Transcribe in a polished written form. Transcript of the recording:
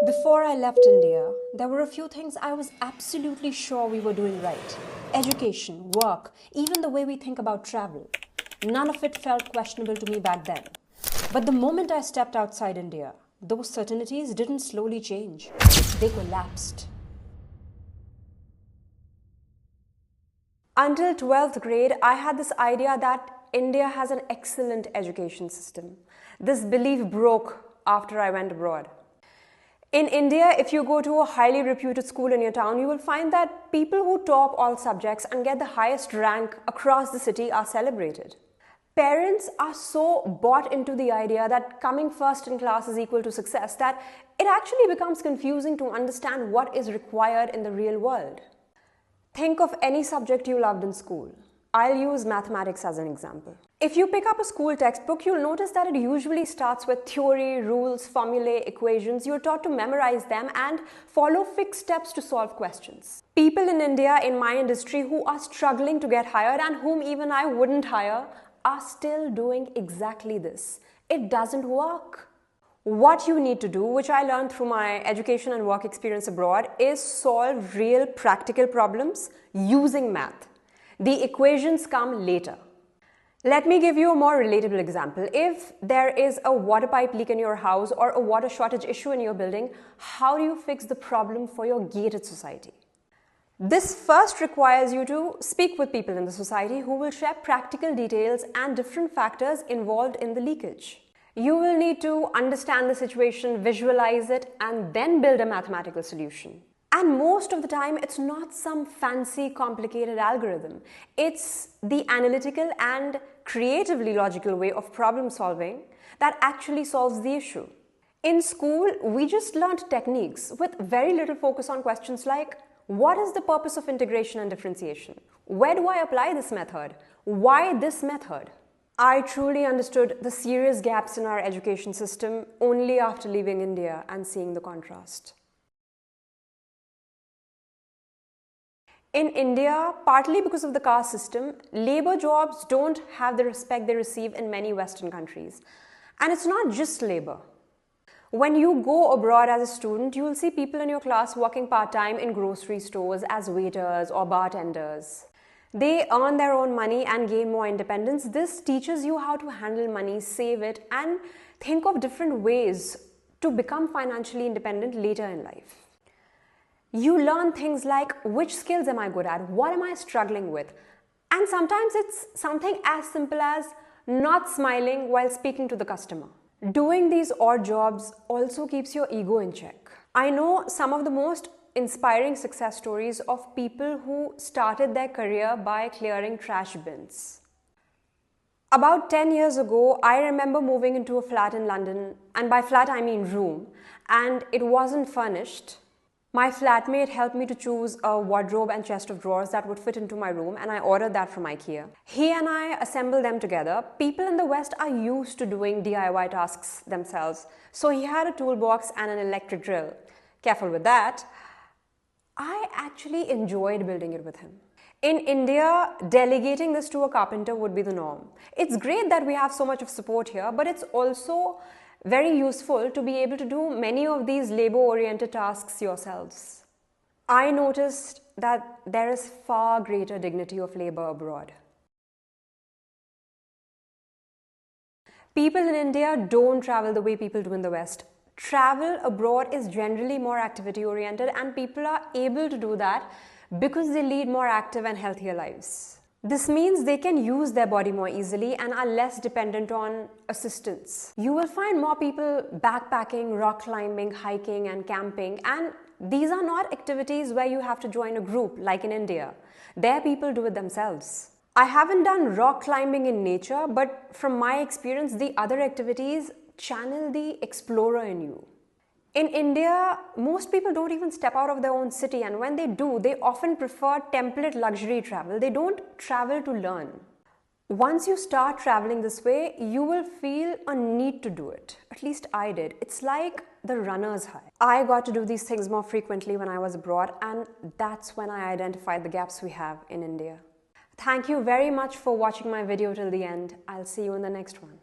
Before I left India, there were a few things I was absolutely sure we were doing right. Education, work, even the way we think about travel. None of it felt questionable to me back then. But the moment I stepped outside India, those certainties didn't slowly change. They collapsed. Until 12th grade, I had this idea that India has an excellent education system. This belief broke after I went abroad. In India, if you go to a highly reputed school in your town, you will find that people who top all subjects and get the highest rank across the city are celebrated. Parents are so bought into the idea that coming first in class is equal to success that it actually becomes confusing to understand what is required in the real world. Think of any subject you loved in school. I'll use mathematics as an example. If you pick up a school textbook, you'll notice that it usually starts with theory, rules, formulae, equations. You're taught to memorize them and follow fixed steps to solve questions. People in India, in my industry, who are struggling to get hired and whom even I wouldn't hire, are still doing exactly this. It doesn't work. What you need to do, which I learned through my education and work experience abroad, is solve real practical problems using math. The equations come later. Let me give you a more relatable example. If there is a water pipe leak in your house or a water shortage issue in your building, how do you fix the problem for your gated society? This first requires you to speak with people in the society who will share practical details and different factors involved in the leakage. You will need to understand the situation, visualize it, and then build a mathematical solution. And most of the time, it's not some fancy, complicated algorithm. It's the analytical and creatively logical way of problem solving that actually solves the issue. In school, we just learned techniques with very little focus on questions like, what is the purpose of integration and differentiation? Where do I apply this method? Why this method? I truly understood the serious gaps in our education system only after leaving India and seeing the contrast. In India, partly because of the caste system, labor jobs don't have the respect they receive in many Western countries. And it's not just labor. When you go abroad as a student, you will see people in your class working part-time in grocery stores as waiters or bartenders. They earn their own money and gain more independence. This teaches you how to handle money, save it, and think of different ways to become financially independent later in life. You learn things like, which skills am I good at? What am I struggling with? And sometimes it's something as simple as not smiling while speaking to the customer. Doing these odd jobs also keeps your ego in check. I know some of the most inspiring success stories of people who started their career by clearing trash bins. About 10 years ago, I remember moving into a flat in London, and by flat I mean room, and it wasn't furnished. My flatmate helped me to choose a wardrobe and chest of drawers that would fit into my room, and I ordered that from IKEA. He and I assembled them together. People in the West are used to doing DIY tasks themselves, so he had a toolbox and an electric drill. Careful with that. I actually enjoyed building it with him. In India, delegating this to a carpenter would be the norm. It's great that we have so much of support here, but it's also very useful to be able to do many of these labor-oriented tasks yourselves. I noticed that there is far greater dignity of labor abroad. People in India don't travel the way people do in the West. Travel abroad is generally more activity-oriented, and people are able to do that because they lead more active and healthier lives. This means they can use their body more easily and are less dependent on assistance. You will find more people backpacking, rock climbing, hiking, and camping, and these are not activities where you have to join a group like in India. There people do it themselves. I haven't done rock climbing in nature, but from my experience, the other activities channel the explorer in you. In India, most people don't even step out of their own city, and when they do, they often prefer template luxury travel. They don't travel to learn. Once you start traveling this way, you will feel a need to do it. At least I did. It's like the runner's high. I got to do these things more frequently when I was abroad, and that's when I identified the gaps we have in India. Thank you very much for watching my video till the end. I'll see you in the next one.